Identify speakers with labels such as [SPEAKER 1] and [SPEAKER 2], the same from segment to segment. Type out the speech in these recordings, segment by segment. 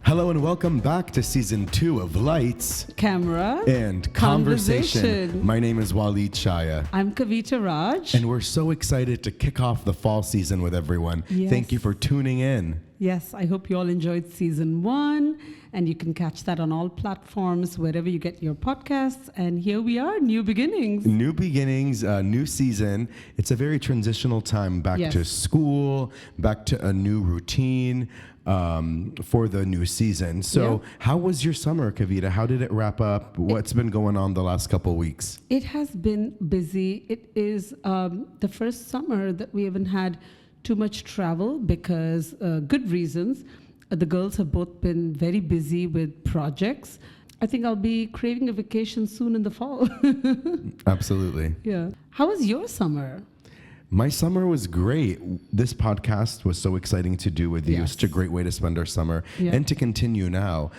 [SPEAKER 1] Hello and welcome back to season 2 of Lights,
[SPEAKER 2] Camera,
[SPEAKER 1] and Conversation. My name is Walid Shaya.
[SPEAKER 2] I'm Kavita Raj.
[SPEAKER 1] And we're so excited to kick off the fall season with everyone.
[SPEAKER 2] Yes.
[SPEAKER 1] Thank you for tuning in.
[SPEAKER 2] Yes, I hope you all enjoyed season 1, and you can catch that on all platforms, wherever you get your podcasts. And here we are, new beginnings.
[SPEAKER 1] New beginnings, new season. It's a very transitional time back to school, back to a new routine. For the new season. So how was your summer, Kavita? How did it wrap up? What's been going on the last couple of weeks?
[SPEAKER 2] It has been busy. It is the first summer that we haven't had too much travel because good reasons. The girls have both been very busy with projects. I think I'll be craving a vacation soon in the fall.
[SPEAKER 1] Absolutely.
[SPEAKER 2] Yeah. How was your summer?
[SPEAKER 1] My summer was great. This podcast was so exciting to do with you. It's such a great way to spend our summer and to continue now.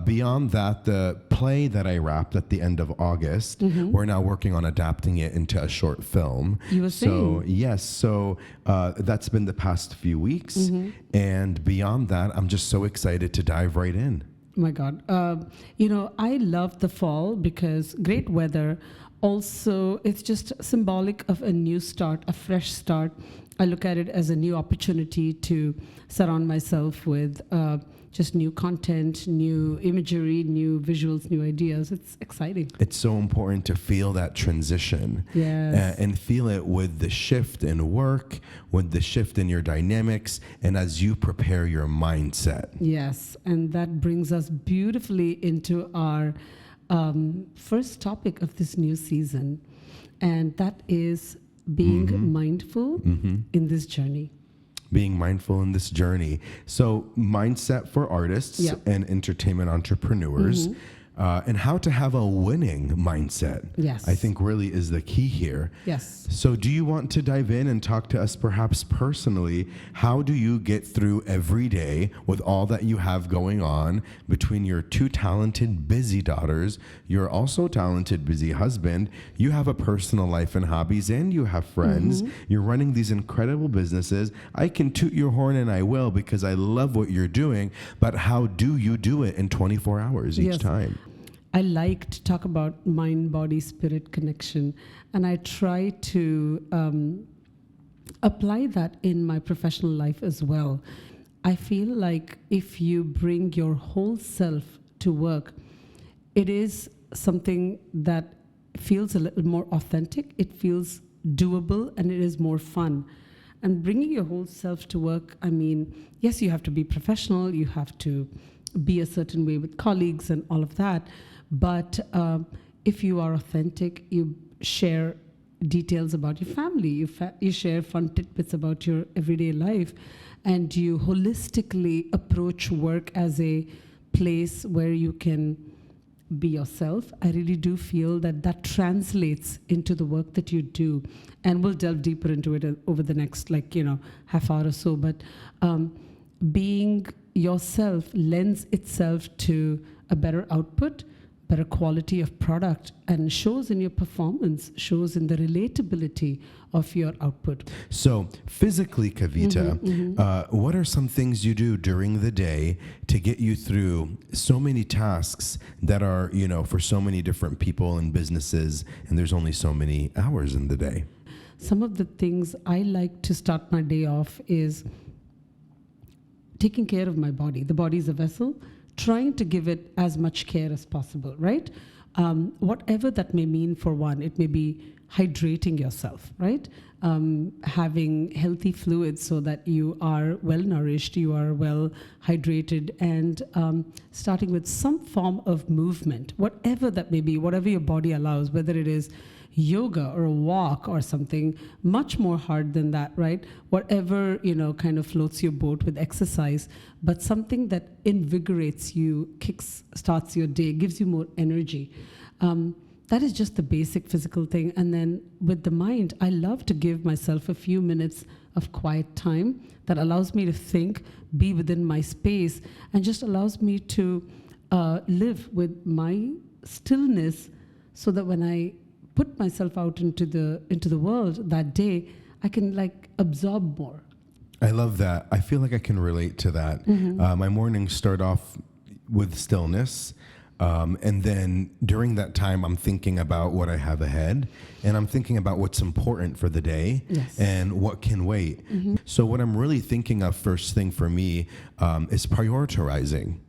[SPEAKER 1] Beyond that, the play that I wrapped at the end of August, we're now working on adapting it into a short film.
[SPEAKER 2] You were saying.
[SPEAKER 1] So that's been the past few weeks. And beyond that, I'm just so excited to dive right in.
[SPEAKER 2] Oh my God. I love the fall because great weather. Also, it's just symbolic of a new start, a fresh start. I look at it as a new opportunity to surround myself with just new content, new imagery, new visuals, new ideas. It's exciting.
[SPEAKER 1] It's so important to feel that transition and feel it with the shift in work, with the shift in your dynamics, and as you prepare your mindset.
[SPEAKER 2] Yes, and that brings us beautifully into our first topic of this new season, and that is being mindful in this journey.
[SPEAKER 1] Being mindful in this journey. So mindset for artists and entertainment entrepreneurs, and how to have a winning mindset.
[SPEAKER 2] Yes.
[SPEAKER 1] I think really is the key here.
[SPEAKER 2] Yes.
[SPEAKER 1] So do you want to dive in and talk to us perhaps personally? How do you get through every day with all that you have going on between your two talented, busy daughters, your also talented, busy husband, you have a personal life and hobbies, and you have friends. You're running these incredible businesses. I can toot your horn, and I will, because I love what you're doing, but how do you do it in 24 hours each time?
[SPEAKER 2] I like to talk about mind, body, spirit connection, and I try to apply that in my professional life as well. I feel like if you bring your whole self to work, it is something that feels a little more authentic, it feels doable, and it is more fun. And bringing your whole self to work, I mean, yes, you have to be professional, you have to be a certain way with colleagues and all of that. But if you are authentic, you share details about your family, you share fun tidbits about your everyday life, and you holistically approach work as a place where you can be yourself. I really do feel that that translates into the work that you do. And we'll delve deeper into it over the next, half hour or so. But being yourself lends itself to a better output, better quality of product, and shows in your performance, shows in the relatability of your output.
[SPEAKER 1] So physically, Kavita, what are some things you do during the day to get you through so many tasks that are, for so many different people and businesses, and there's only so many hours in the day?
[SPEAKER 2] Some of the things I like to start my day off is taking care of my body. The body is a vessel. Trying to give it as much care as possible, right? Whatever that may mean for one, it may be hydrating yourself, right? Having healthy fluids so that you are well nourished, you are well hydrated, and starting with some form of movement, whatever that may be, whatever your body allows, whether it is yoga or a walk or something much more hard than that, right? Whatever, kind of floats your boat with exercise, but something that invigorates you, starts your day, gives you more energy. That is just the basic physical thing. And then with the mind, I love to give myself a few minutes of quiet time that allows me to think, be within my space, and just allows me to live with my stillness, so that when I put myself out into the world that day, I can absorb more.
[SPEAKER 1] I love that. I feel like I can relate to that. My mornings start off with stillness. And then during that time, I'm thinking about what I have ahead, and I'm thinking about what's important for the day
[SPEAKER 2] Yes.
[SPEAKER 1] and what can wait. So what I'm really thinking of first thing for me is prioritizing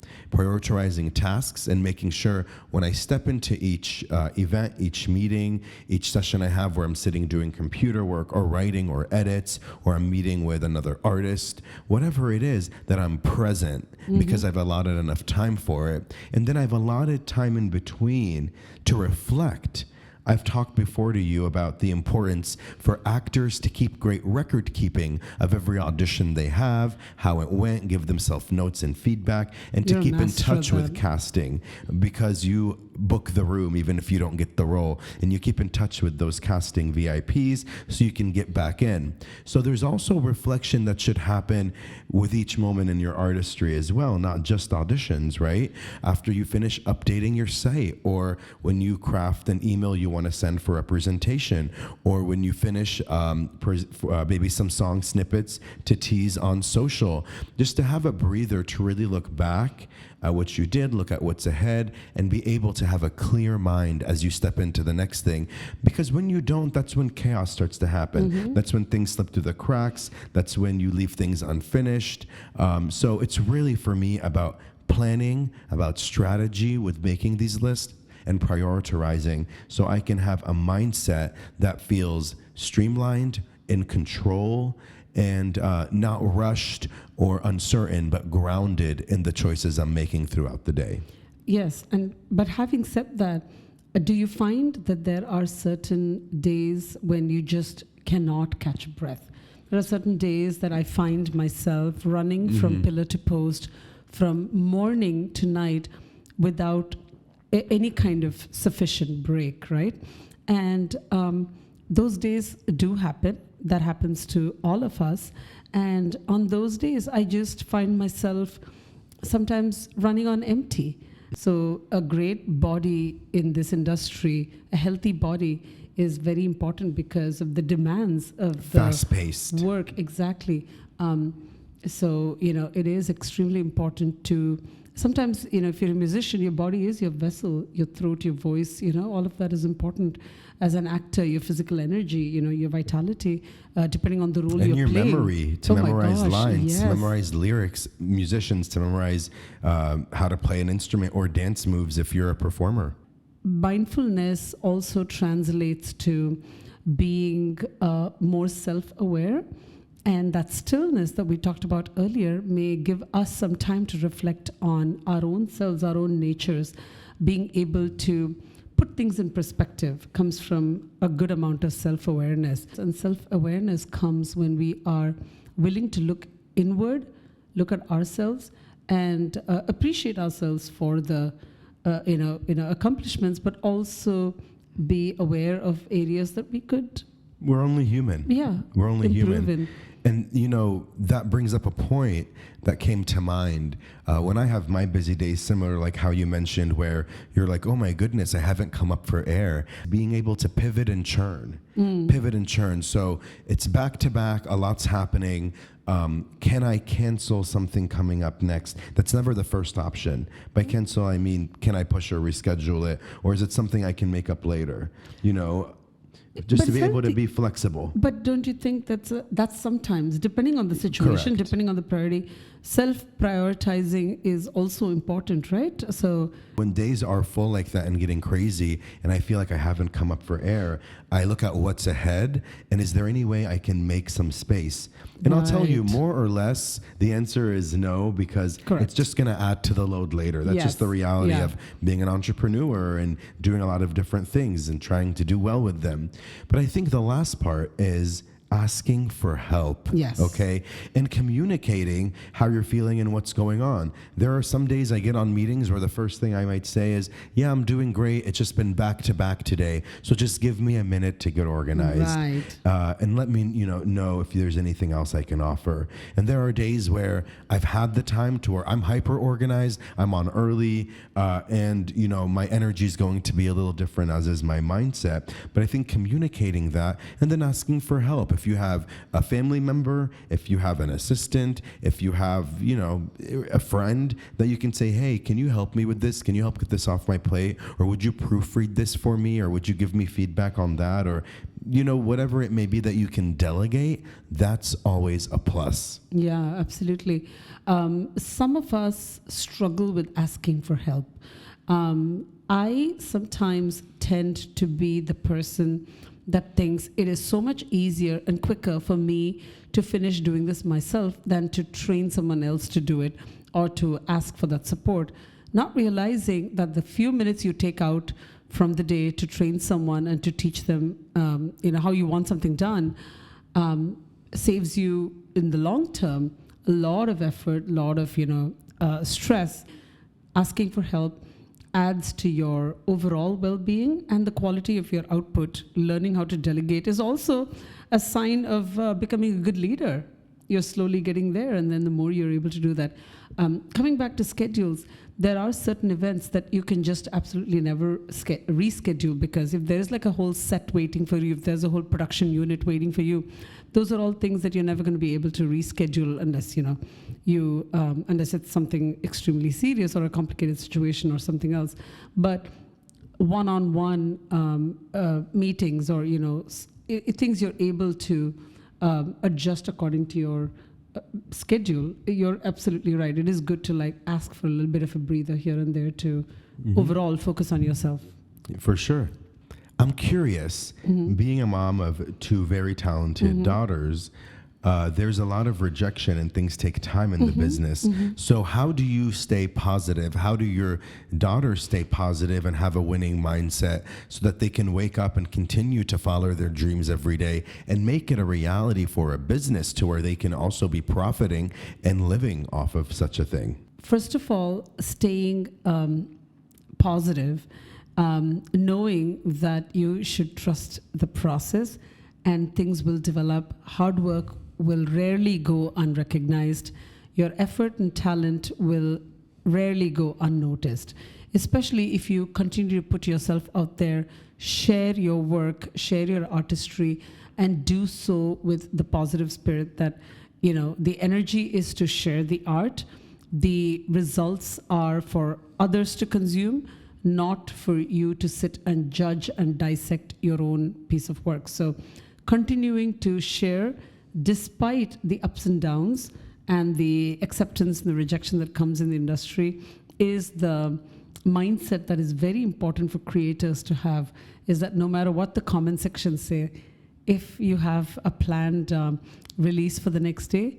[SPEAKER 1] tasks and making sure when I step into each event, each meeting, each session I have where I'm sitting doing computer work or writing or edits, or I'm meeting with another artist, whatever it is, that I'm present because I've allotted enough time for it. And then I've allotted time in between to reflect. I've talked before to you about the importance for actors to keep great record keeping of every audition they have, how it went, give themselves notes and feedback, and
[SPEAKER 2] You're
[SPEAKER 1] to
[SPEAKER 2] a
[SPEAKER 1] keep in
[SPEAKER 2] master
[SPEAKER 1] touch
[SPEAKER 2] of
[SPEAKER 1] with
[SPEAKER 2] that.
[SPEAKER 1] casting, because you book the room even if you don't get the role, and you keep in touch with those casting VIPs so you can get back in. So there's also reflection that should happen with each moment in your artistry as well, not just auditions, right? After you finish updating your site, or when you craft an email you want to send for representation, or when you finish maybe some song snippets to tease on social, just to have a breather to really look back at what you did, look at what's ahead, and be able to have a clear mind as you step into the next thing. Because when you don't, that's when chaos starts to happen. That's when things slip through the cracks. That's when you leave things unfinished. So it's really, for me, about planning, about strategy with making these lists, and prioritizing, so I can have a mindset that feels streamlined, in control, and not rushed or uncertain, but grounded in the choices I'm making throughout the day.
[SPEAKER 2] Yes, but having said that, do you find that there are certain days when you just cannot catch a breath? There are certain days that I find myself running from pillar to post, from morning to night, without any kind of sufficient break, right? And those days do happen. That happens to all of us. And on those days, I just find myself sometimes running on empty. So a great body in this industry, a healthy body, is very important because of the demands of the
[SPEAKER 1] Fast-paced
[SPEAKER 2] work. Exactly. So, it is extremely important to sometimes, if you're a musician, your body is your vessel, your throat, your voice, all of that is important. As an actor, your physical energy, your vitality, depending on the role
[SPEAKER 1] and
[SPEAKER 2] you're
[SPEAKER 1] your
[SPEAKER 2] playing.
[SPEAKER 1] memory to
[SPEAKER 2] Oh my
[SPEAKER 1] memorize
[SPEAKER 2] gosh,
[SPEAKER 1] lines,
[SPEAKER 2] yes.
[SPEAKER 1] to memorize lyrics, musicians to memorize how to play an instrument or dance moves if you're a performer.
[SPEAKER 2] Mindfulness also translates to being more self-aware, and that stillness that we talked about earlier may give us some time to reflect on our own selves, our own natures. Being able to put things in perspective comes from a good amount of self-awareness. And self-awareness comes when we are willing to look inward, look at ourselves, and appreciate ourselves for the accomplishments, but also be aware of areas that we could.
[SPEAKER 1] We're only human.
[SPEAKER 2] Yeah,
[SPEAKER 1] We're only
[SPEAKER 2] improve
[SPEAKER 1] human.
[SPEAKER 2] in.
[SPEAKER 1] And, that brings up a point that came to mind when I have my busy days, similar like how you mentioned, where you're like, oh my goodness, I haven't come up for air. Being able to pivot and churn. So it's back to back, a lot's happening. Can I cancel something coming up next? That's never the first option. By cancel, I mean, can I push or reschedule it? Or is it something I can make up later? Just
[SPEAKER 2] But
[SPEAKER 1] to be able to
[SPEAKER 2] self-
[SPEAKER 1] be flexible.
[SPEAKER 2] But don't you think that's sometimes, depending on the situation,
[SPEAKER 1] Correct.
[SPEAKER 2] depending on the priority, self-prioritizing is also important, right? So
[SPEAKER 1] When days are full like that and getting crazy, and I feel like I haven't come up for air, I look at what's ahead, and is there any way I can make some space? And I'll tell you,
[SPEAKER 2] Right.
[SPEAKER 1] more or less, the answer is no, because
[SPEAKER 2] Correct.
[SPEAKER 1] it's just going to add to the load later. That's just
[SPEAKER 2] Yes.
[SPEAKER 1] the reality
[SPEAKER 2] Yeah.
[SPEAKER 1] of being an entrepreneur and doing a lot of different things and trying to do well with them. But I think the last part is asking for help.
[SPEAKER 2] Yes.
[SPEAKER 1] Okay. And communicating how you're feeling and what's going on. There are some days I get on meetings where the first thing I might say is, yeah, I'm doing great. It's just been back to back today. So just give me a minute to get organized.
[SPEAKER 2] Right.
[SPEAKER 1] And let me, know if there's anything else I can offer. And there are days where I've had the time to where I'm hyper organized, I'm on early, and my energy is going to be a little different, as is my mindset. But I think communicating that and then asking for help. If you have a family member, if you have an assistant, if you have, a friend that you can say, hey, can you help me with this? Can you help get this off my plate? Or would you proofread this for me? Or would you give me feedback on that? Or, whatever it may be that you can delegate, that's always a plus.
[SPEAKER 2] Yeah, absolutely. Some of us struggle with asking for help. I sometimes tend to be the person that thinks it is so much easier and quicker for me to finish doing this myself than to train someone else to do it or to ask for that support, not realizing that the few minutes you take out from the day to train someone and to teach them, how you want something done, saves you in the long term a lot of effort, a lot of stress. Asking for help adds to your overall well-being and the quality of your output. Learning how to delegate is also a sign of becoming a good leader. You're slowly getting there, and then the more you're able to do that. Coming back to schedules, there are certain events that you can just absolutely never reschedule, because if there's like a whole set waiting for you, if there's a whole production unit waiting for you, those are all things that you're never going to be able to reschedule unless unless it's something extremely serious or a complicated situation or something else. But one-on-one meetings or things you're able to adjust according to your schedule. You're absolutely right. It is good to ask for a little bit of a breather here and there to overall focus on yourself.
[SPEAKER 1] For sure. I'm curious, being a mom of two very talented daughters, there's a lot of rejection and things take time in the business. So how do you stay positive? How do your daughters stay positive and have a winning mindset so that they can wake up and continue to follow their dreams every day and make it a reality for a business to where they can also be profiting and living off of such a thing?
[SPEAKER 2] First of all, staying positive, knowing that you should trust the process and things will develop. Hard work will rarely go unrecognized. Your effort and talent will rarely go unnoticed, especially if you continue to put yourself out there, share your work, share your artistry, and do so with the positive spirit that, the energy is to share the art. The results are for others to consume, not for you to sit and judge and dissect your own piece of work. So continuing to share despite the ups and downs and the acceptance and the rejection that comes in the industry is the mindset that is very important for creators to have, is that no matter what the comment section say, if you have a planned release for the next day,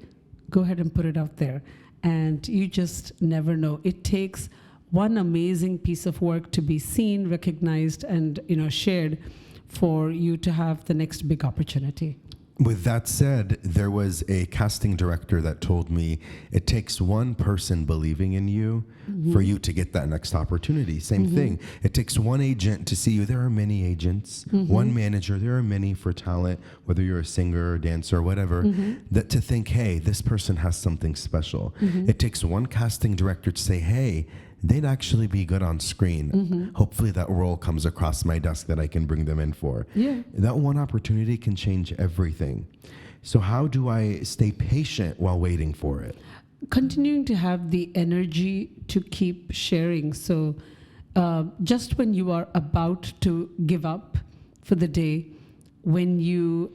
[SPEAKER 2] go ahead and put it out there. And you just never know. It takes one amazing piece of work to be seen, recognized, and shared for you to have the next big opportunity.
[SPEAKER 1] With that said, there was a casting director that told me it takes one person believing in you for you to get that next opportunity. Same thing. It takes one agent to see you. There are many agents. One manager. There are many for talent, whether you're a singer or dancer or whatever, that to think, hey, this person has something special. It takes one casting director to say, hey, they'd actually be good on screen. Hopefully that role comes across my desk that I can bring them in for.
[SPEAKER 2] Yeah.
[SPEAKER 1] That one opportunity can change everything. So how do I stay patient while waiting for it?
[SPEAKER 2] Continuing to have the energy to keep sharing. So just when you are about to give up for the day, when you,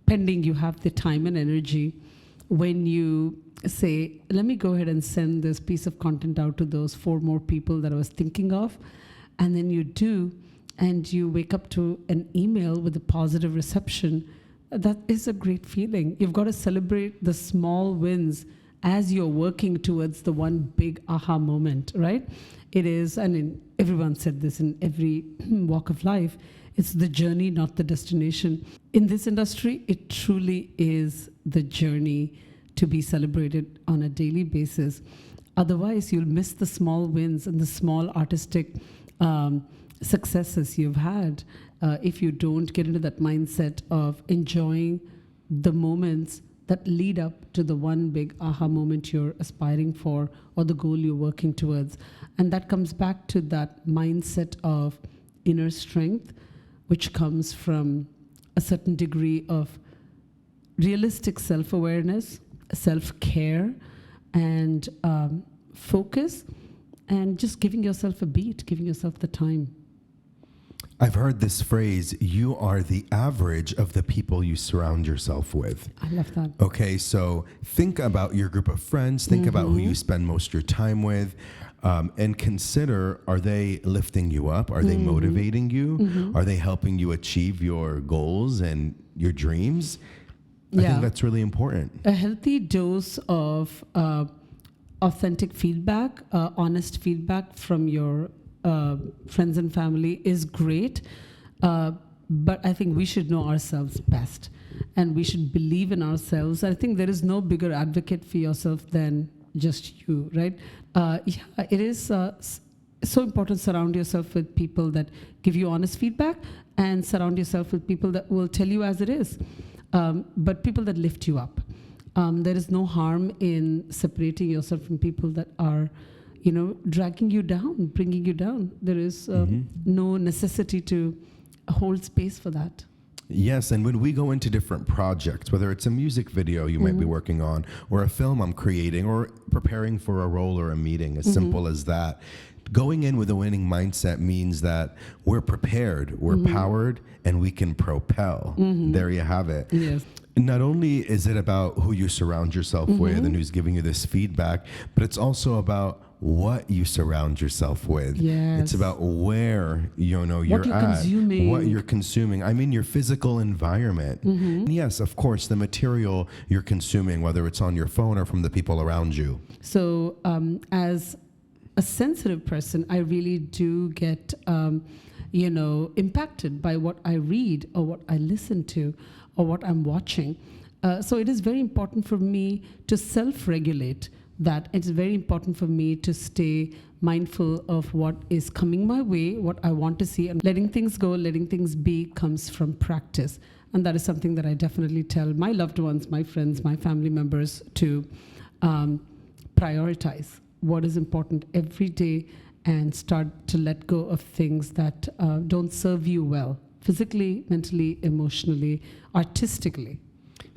[SPEAKER 2] pending you have the time and energy, when you say, let me go ahead and send this piece of content out to those 4 more people that I was thinking of, and then you do, and you wake up to an email with a positive reception, that is a great feeling. You've got to celebrate the small wins as you're working towards the one big aha moment, right? It is, and everyone said this in every walk of life, it's the journey, not the destination. In this industry, it truly is the journey to be celebrated on a daily basis. Otherwise, you'll miss the small wins and the small artistic successes you've had if you don't get into that mindset of enjoying the moments that lead up to the one big aha moment you're aspiring for or the goal you're working towards. And that comes back to that mindset of inner strength, which comes from a certain degree of realistic self-awareness, self-care, and focus, and just giving yourself a beat, giving yourself the time.
[SPEAKER 1] I've heard this phrase, you are the average of the people you surround yourself with.
[SPEAKER 2] I love that.
[SPEAKER 1] Okay, so think about your group of friends, think about who you spend most of your time with, and consider, are they lifting you up? Are they motivating you? Are they helping you achieve your goals and your dreams? I think that's really important.
[SPEAKER 2] A healthy dose of authentic feedback, honest feedback from your friends and family is great, but I think we should know ourselves best, and we should believe in ourselves. I think there is no bigger advocate for yourself than just you, right? It is so important to surround yourself with people that give you honest feedback, and surround yourself with people that will tell you as it is, but people that lift you up. There is no harm in separating yourself from people that are dragging you down, bringing you down. There is no necessity to hold space for that.
[SPEAKER 1] Yes, and when we go into different projects, whether it's a music video you might be working on, or a film I'm creating, or preparing for a role or a meeting, as simple as that, going in with a winning mindset means that we're prepared, we're powered, and we can propel. There you have it.
[SPEAKER 2] Yes.
[SPEAKER 1] Not only is it about who you surround yourself with and who's giving you this feedback, but it's also about what you surround yourself with.
[SPEAKER 2] Yes.
[SPEAKER 1] It's about where you're at,
[SPEAKER 2] consuming.
[SPEAKER 1] what you're consuming. I mean, your physical environment. And yes, of course, the material you're consuming, whether it's on your phone or from the people around you.
[SPEAKER 2] So as a sensitive person, I really do get impacted by what I read or what I listen to or what I'm watching. So it is very important for me to self-regulate that. It's very important for me to stay mindful of what is coming my way, what I want to see, and letting things go, letting things be comes from practice. And that is something that I definitely tell my loved ones, my friends, my family members to prioritize what is important every day and start to let go of things that don't serve you well, physically, mentally, emotionally, artistically.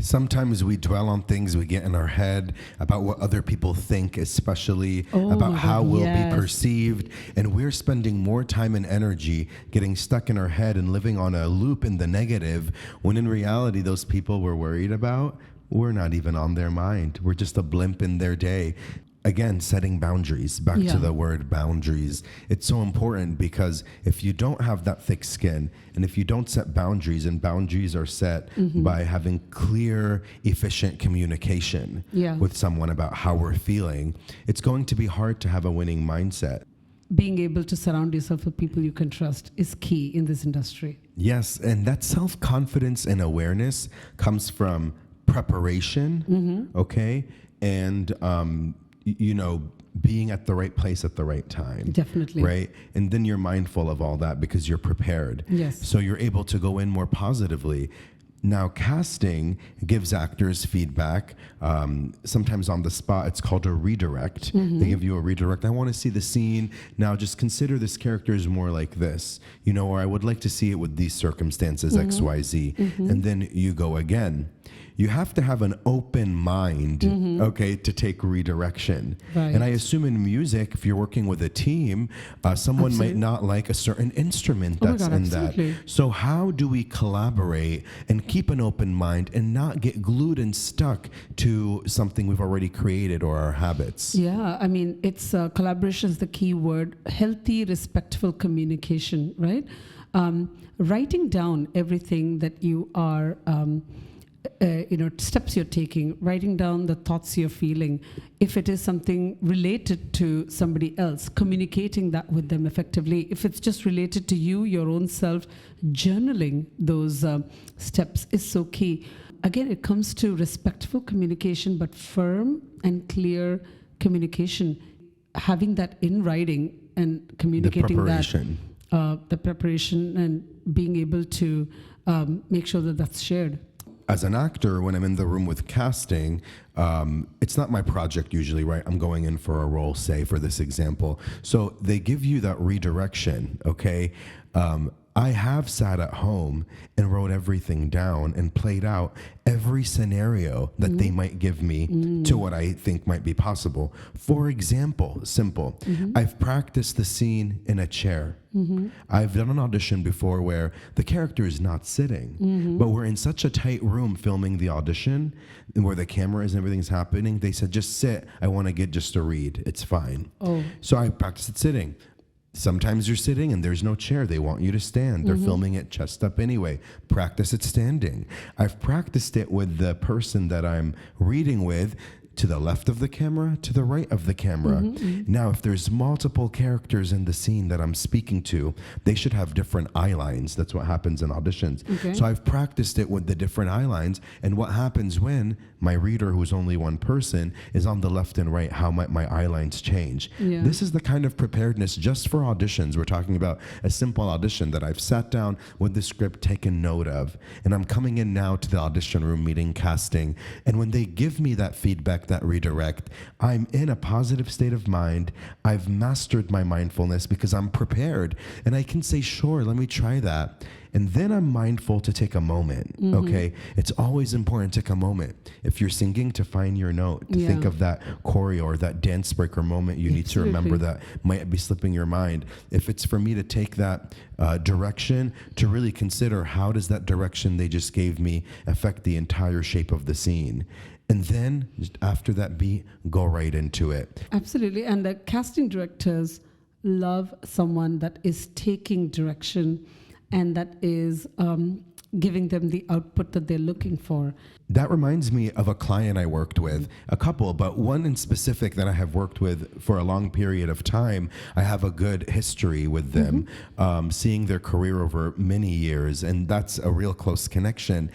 [SPEAKER 1] Sometimes we dwell on things, we get in our head about what other people think, especially about how we'll be perceived. And we're spending more time and energy getting stuck in our head and living on a loop in the negative, when in reality, those people we're worried about, we're not even on their mind. We're just a blimp in their day. Again, setting boundaries, back to the word boundaries. It's so important, because if you don't have that thick skin, and if you don't set boundaries, and boundaries are set by having clear, efficient communication with someone about how we're feeling, it's going to be hard to have a winning mindset.
[SPEAKER 2] Being able to surround yourself with people you can trust is key in this industry.
[SPEAKER 1] Yes, and that self-confidence and awareness comes from preparation, okay? And being at the right place at the right time.
[SPEAKER 2] Definitely.
[SPEAKER 1] Right? And then you're mindful of all that because you're prepared.
[SPEAKER 2] Yes.
[SPEAKER 1] So you're able to go in more positively. Now, casting gives actors feedback, sometimes on the spot. It's called a redirect. They give you a redirect. I want to see the scene. Now, just consider this character is more like this, or I would like to see it with these circumstances, X, Y, Z. And then you go again. You have to have an open mind, okay, to take redirection.
[SPEAKER 2] Right.
[SPEAKER 1] And I assume in music, if you're working with a team, someone might not like a certain instrument that's in that. So how do we collaborate and keep an open mind and not get glued and stuck to something we've already created or our habits?
[SPEAKER 2] Yeah, I mean, it's collaboration is the key word. Healthy, respectful communication, right? Writing down everything that you are steps you're taking, writing down the thoughts you're feeling. If it is something related to somebody else, communicating that with them effectively. If it's just related to you, your own self, journaling those steps is so key. Again, it comes to respectful communication, but firm and clear communication. Having that in writing and communicating the preparation and being able to make sure that that's shared.
[SPEAKER 1] As an actor, when I'm in the room with casting, it's not my project usually, right? I'm going in for a role, say, for this example. So they give you that redirection, okay? I have sat at home and wrote everything down and played out every scenario that they might give me to what I think might be possible. For example, simple, I've practiced the scene in a chair. I've done an audition before where the character is not sitting, but we're in such a tight room filming the audition where the camera is and everything's happening. They said, just sit. I want to get just a read. It's fine.
[SPEAKER 2] Oh.
[SPEAKER 1] So I practiced it sitting. Sometimes you're sitting and there's no chair. They want you to stand. They're filming it chest up anyway. Practice it standing. I've practiced it with the person that I'm reading with, to the left of the camera, to the right of the camera. Now, if there's multiple characters in the scene that I'm speaking to, they should have different eye lines. That's what happens in auditions.
[SPEAKER 2] Okay.
[SPEAKER 1] So I've practiced it with the different eye lines, and what happens when my reader, who's only one person, is on the left and right, how might my eye lines change?
[SPEAKER 2] Yeah.
[SPEAKER 1] This is the kind of preparedness just for auditions. We're talking about a simple audition that I've sat down with the script, taken note of, and I'm coming in now to the audition room meeting casting, and when they give me that feedback, that redirect, I'm in a positive state of mind. I've mastered my mindfulness because I'm prepared, and I can say, sure, let me try that. And then I'm mindful to take a moment, okay? It's always important to take a moment. If you're singing, to find your note, to think of that choreo or that dance break or moment you need to remember that might be slipping your mind. If it's for me to take that direction, to really consider how does that direction they just gave me affect the entire shape of the scene. And then just after that beat, go right into it.
[SPEAKER 2] Absolutely. And the casting directors love someone that is taking direction and that is giving them the output that they're looking for.
[SPEAKER 1] That reminds me of a client I worked with, a couple, but one in specific that I have worked with for a long period of time. I have a good history with them, seeing their career over many years, and that's a real close connection.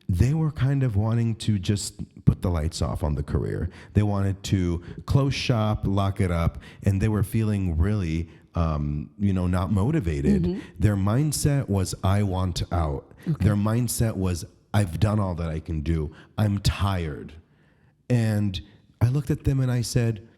[SPEAKER 1] They were kind of wanting to just put the lights off on the career. They wanted to close shop, lock it up, and they were feeling really not motivated. Their mindset was, I want out. Their mindset was, I've done all that I can do. I'm tired. And I looked at them and I said,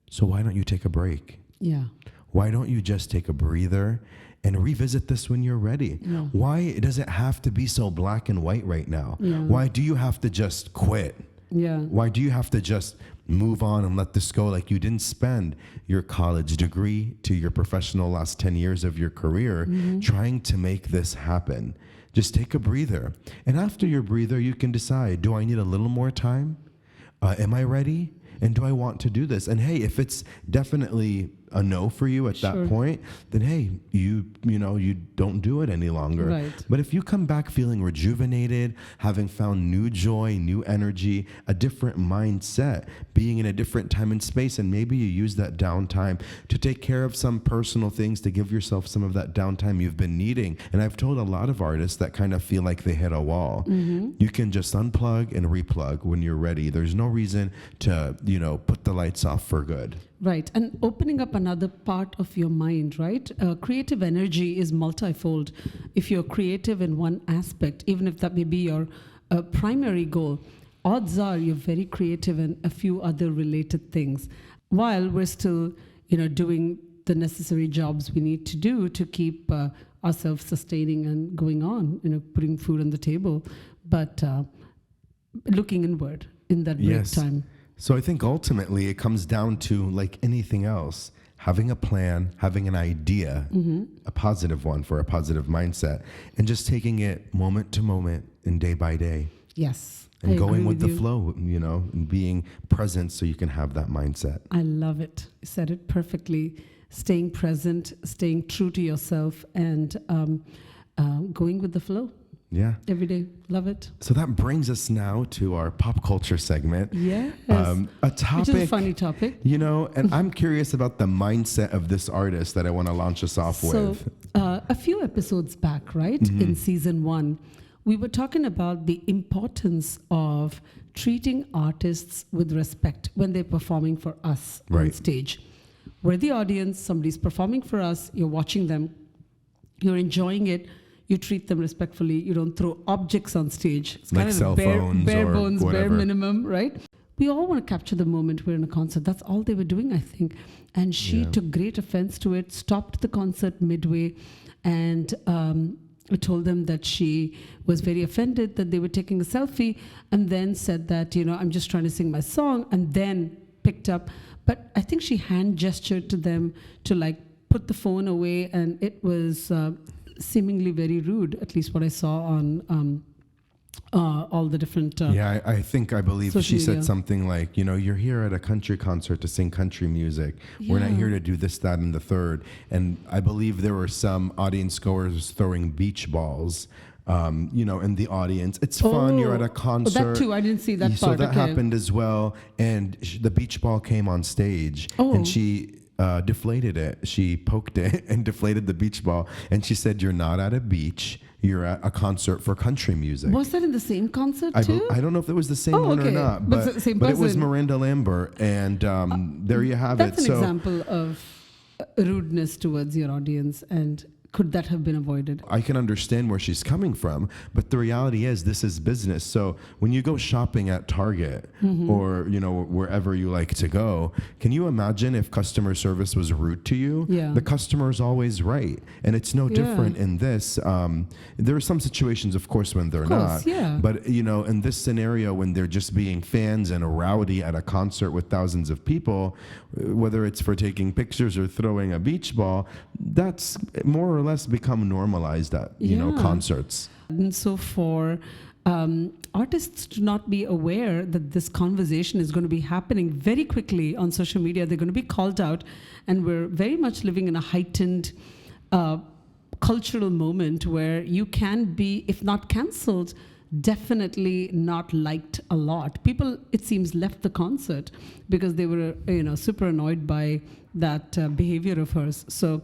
[SPEAKER 1] so why don't you take a break?
[SPEAKER 2] Yeah.
[SPEAKER 1] Why don't you just take a breather and revisit this when you're ready? Why does it have to be so black and white right now? Why do you have to just quit? Why do you have to just move on and let this go? Like, you didn't spend your college degree to your professional last 10 years of your career trying to make this happen. Just take a breather. And after your breather, you can decide, do I need a little more time? Am I ready? And do I want to do this? And hey, if it's definitely a no for you at that point, then hey, you don't do it any longer.
[SPEAKER 2] Right.
[SPEAKER 1] But if you come back feeling rejuvenated, having found new joy, new energy, a different mindset, being in a different time and space, and maybe you use that downtime to take care of some personal things, to give yourself some of that downtime you've been needing. And I've told a lot of artists that kind of feel like they hit a wall. You can just unplug and replug when you're ready. There's no reason to, put the lights off for good.
[SPEAKER 2] Right. And opening up another part of your mind, right? Creative energy is multifold. If you're creative in one aspect, even if that may be your primary goal, odds are you're very creative in a few other related things, while we're still, doing the necessary jobs we need to do to keep ourselves sustaining and going on, putting food on the table, but looking inward in that break time.
[SPEAKER 1] So I think ultimately it comes down to, like anything else, having a plan, having an idea, a positive one for a positive mindset, and just taking it moment to moment and day by day.
[SPEAKER 2] Yes.
[SPEAKER 1] And going with the flow, and being present so you can have that mindset.
[SPEAKER 2] I love it. You said it perfectly. Staying present, staying true to yourself, and going with the flow.
[SPEAKER 1] Yeah.
[SPEAKER 2] Every day. Love it.
[SPEAKER 1] So that brings us now to our pop culture segment.
[SPEAKER 2] Yes.
[SPEAKER 1] A topic.
[SPEAKER 2] Which is a funny topic.
[SPEAKER 1] And I'm curious about the mindset of this artist that I want to launch us off with.
[SPEAKER 2] A few episodes back, right, in season 1, we were talking about the importance of treating artists with respect when they're performing for us on stage. We're the audience, somebody's performing for us, you're watching them, you're enjoying it. You treat them respectfully. You don't throw objects on stage. It's
[SPEAKER 1] like
[SPEAKER 2] kind of
[SPEAKER 1] cell phones
[SPEAKER 2] bare
[SPEAKER 1] or
[SPEAKER 2] bones,
[SPEAKER 1] whatever.
[SPEAKER 2] bare minimum, right? we all want to capture the moment we're in a concert. That's all they were doing, I think. And she took great offense to it, stopped the concert midway, and told them that she was very offended that they were taking a selfie, and then said that, I'm just trying to sing my song, and then picked up. But I think she hand gestured to them to like put the phone away, and it was seemingly very rude, at least what I saw on all the different
[SPEAKER 1] I believe she
[SPEAKER 2] media.
[SPEAKER 1] said something like, you're here at a country concert to sing country music. We're not here to do this, that, and the third. And I believe there were some audience goers throwing beach balls, in the audience. It's fun. You're at a concert.
[SPEAKER 2] That too. I didn't see that
[SPEAKER 1] So
[SPEAKER 2] part.
[SPEAKER 1] that happened as well. And the beach ball came on stage, and she deflated it. She poked it and deflated the beach ball. And she said, "You're not at a beach. You're at a concert for country music."
[SPEAKER 2] Was that in the same concert too?
[SPEAKER 1] I don't know if it was the same one or not,
[SPEAKER 2] But it's the same
[SPEAKER 1] but it was
[SPEAKER 2] person.
[SPEAKER 1] Miranda Lambert, and there you have it.
[SPEAKER 2] That's an example of rudeness towards your audience, and could that have been avoided?
[SPEAKER 1] I can understand where she's coming from, but the reality is this is business. So when you go shopping at Target or wherever you like to go, can you imagine if customer service was rude to you?
[SPEAKER 2] Yeah.
[SPEAKER 1] The customer is always right, and it's no different in this. There are some situations, of course, when they're not.
[SPEAKER 2] Yeah.
[SPEAKER 1] But in this scenario, when they're just being fans and rowdy at a concert with thousands of people, whether it's for taking pictures or throwing a beach ball, that's more or less become normalized at concerts.
[SPEAKER 2] And so for artists to not be aware that this conversation is going to be happening very quickly on social media, they're going to be called out, and we're very much living in a heightened cultural moment where you can be, if not cancelled, definitely not liked a lot. People, it seems, left the concert because they were super annoyed by that behavior of hers. So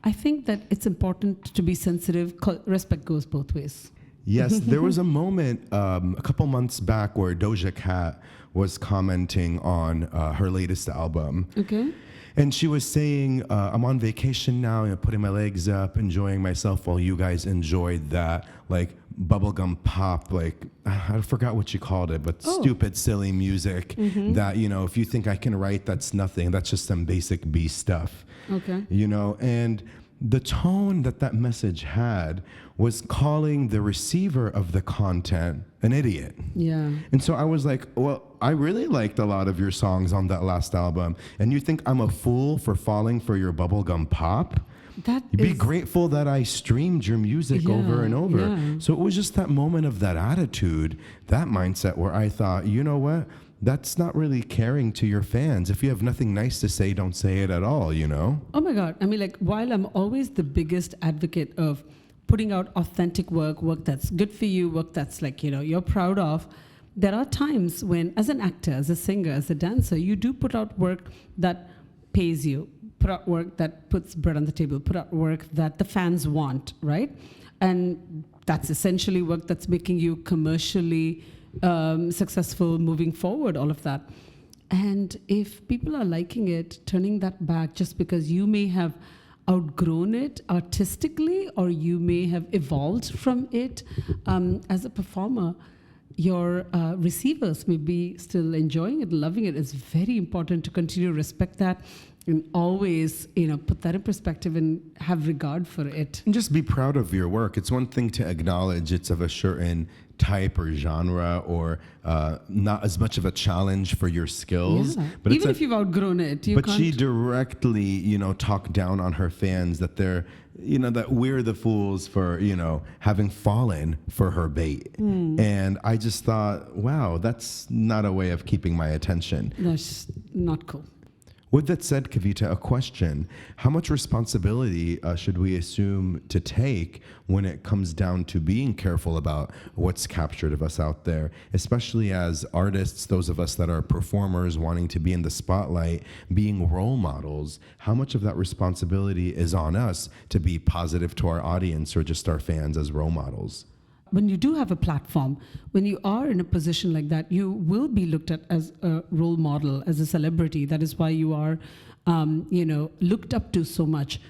[SPEAKER 2] I think that it's important to be sensitive. Respect goes both ways.
[SPEAKER 1] Yes, there was a moment a couple months back where Doja Cat was commenting on her latest album.
[SPEAKER 2] Okay.
[SPEAKER 1] And she was saying, I'm on vacation now, putting my legs up, enjoying myself while you guys enjoyed that, like, bubblegum pop, like, I forgot what she called it, but stupid, silly music that, if you think I can write, that's nothing. That's just some basic B stuff.
[SPEAKER 2] Okay.
[SPEAKER 1] And the tone that message had was calling the receiver of the content an idiot.
[SPEAKER 2] Yeah.
[SPEAKER 1] And so I was like, well, I really liked a lot of your songs on that last album. And you think I'm a fool for falling for your bubblegum pop? Be grateful that I streamed your music over and over.
[SPEAKER 2] Yeah.
[SPEAKER 1] So it was just that moment of that attitude, that mindset where I thought, you know what? That's not really caring to your fans. If you have nothing nice to say, don't say it at all,
[SPEAKER 2] Oh my God. I mean, like, while I'm always the biggest advocate of putting out authentic work that's good for you, work that's like, you're proud of, there are times when, as an actor, as a singer, as a dancer, you do put out work that pays you, put out work that puts bread on the table, put out work that the fans want, right? And that's essentially work that's making you commercially successful moving forward, all of that. And if people are liking it, turning that back just because you may have outgrown it artistically or you may have evolved from it as a performer, your receivers may be still enjoying it, loving it. It's very important to continue to respect that and always, put that in perspective and have regard for it.
[SPEAKER 1] And just be proud of your work. It's one thing to acknowledge it's of a certain type or genre or not as much of a challenge for your skills.
[SPEAKER 2] Yeah.
[SPEAKER 1] But
[SPEAKER 2] even if you've outgrown it, you
[SPEAKER 1] but
[SPEAKER 2] can't.
[SPEAKER 1] she directly, talked down on her fans that they're, that we're the fools for, having fallen for her bait. And I just thought, wow, that's not a way of keeping my attention.
[SPEAKER 2] That's not cool.
[SPEAKER 1] With that said, Kavita, a question. How much responsibility should we assume to take when it comes down to being careful about what's captured of us out there, especially as artists, those of us that are performers wanting to be in the spotlight, being role models? How much of that responsibility is on us to be positive to our audience or just our fans as role models?
[SPEAKER 2] When you do have a platform, when you are in a position like that, you will be looked at as a role model, as a celebrity. That is why you are, looked up to so much.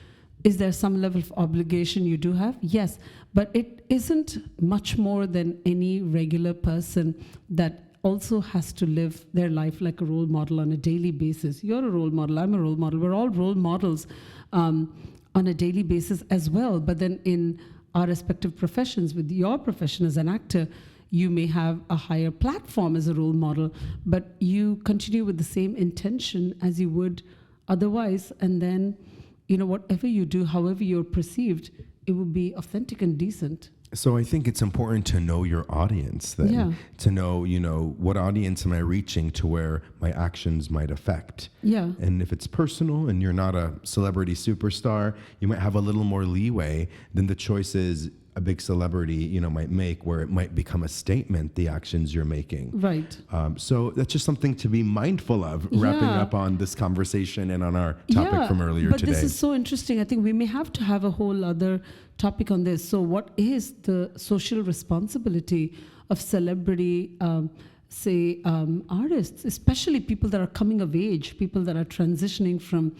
[SPEAKER 2] Is there some level of obligation you do have? Yes, but it isn't much more than any regular person that also has to live their life like a role model on a daily basis. You're a role model, I'm a role model, we're all role models on a daily basis as well. But then in our respective professions, with your profession as an actor, you may have a higher platform as a role model, but you continue with the same intention as you would otherwise. And then, whatever you do, however you're perceived, it will be authentic and decent.
[SPEAKER 1] So I think it's important to know your audience then.
[SPEAKER 2] Yeah.
[SPEAKER 1] To know, what audience am I reaching to where my actions might affect.
[SPEAKER 2] Yeah.
[SPEAKER 1] And if it's personal and you're not a celebrity superstar, you might have a little more leeway than the choices a big celebrity, might make, where it might become a statement, the actions you're making.
[SPEAKER 2] Right.
[SPEAKER 1] So that's just something to be mindful of, wrapping up on this conversation and on our topic from earlier
[SPEAKER 2] but
[SPEAKER 1] today.
[SPEAKER 2] This is so interesting. I think we may have to have a whole other topic on this. So what is the social responsibility of celebrity, artists, especially people that are coming of age, people that are transitioning from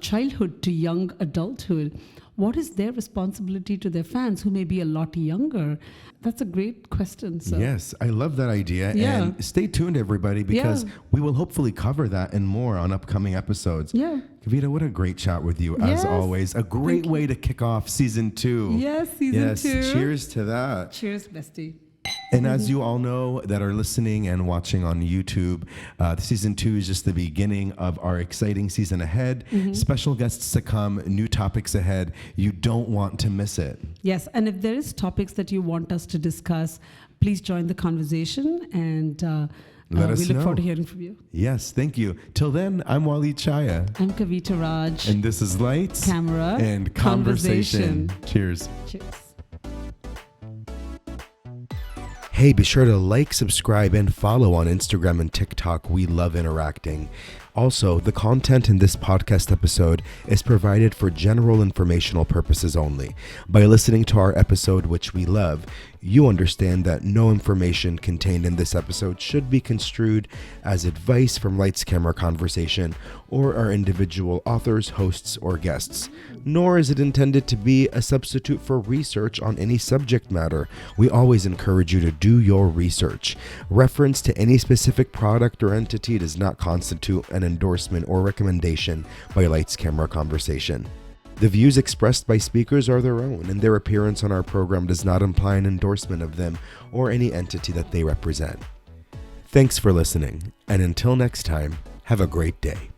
[SPEAKER 2] childhood to young adulthood? What is their responsibility to their fans who may be a lot younger? That's a great question. So.
[SPEAKER 1] Yes, I love that idea.
[SPEAKER 2] Yeah.
[SPEAKER 1] And stay tuned, everybody, because we will hopefully cover that and more on upcoming episodes.
[SPEAKER 2] Yeah.
[SPEAKER 1] Kavita, what a great chat with you, as always. A great way to kick off season 2.
[SPEAKER 2] Yes, season 2.
[SPEAKER 1] Cheers to that.
[SPEAKER 2] Cheers, bestie.
[SPEAKER 1] And as you all know that are listening and watching on YouTube, season 2 is just the beginning of our exciting season ahead. Special guests to come, new topics ahead. You don't want to miss it.
[SPEAKER 2] Yes, and if there is topics that you want us to discuss, please join the conversation, and
[SPEAKER 1] Let us
[SPEAKER 2] we look
[SPEAKER 1] know.
[SPEAKER 2] forward to hearing from you.
[SPEAKER 1] Yes, thank you. Till then, I'm Walid Chaya.
[SPEAKER 2] I'm Kavita Raj.
[SPEAKER 1] And this is Lights,
[SPEAKER 2] Camera,
[SPEAKER 1] and Conversation. Cheers.
[SPEAKER 2] Cheers.
[SPEAKER 1] Hey, be sure to like, subscribe, and follow on Instagram and TikTok. We love interacting. Also, the content in this podcast episode is provided for general informational purposes only. By listening to our episode, which we love, you understand that no information contained in this episode should be construed as advice from Lights, Camera, Conversation or our individual authors, hosts, or guests. Nor is it intended to be a substitute for research on any subject matter. We always encourage you to do your research. Reference to any specific product or entity does not constitute an endorsement or recommendation by Lights, Camera, Conversation. The views expressed by speakers are their own, and their appearance on our program does not imply an endorsement of them or any entity that they represent. Thanks for listening, and until next time, have a great day.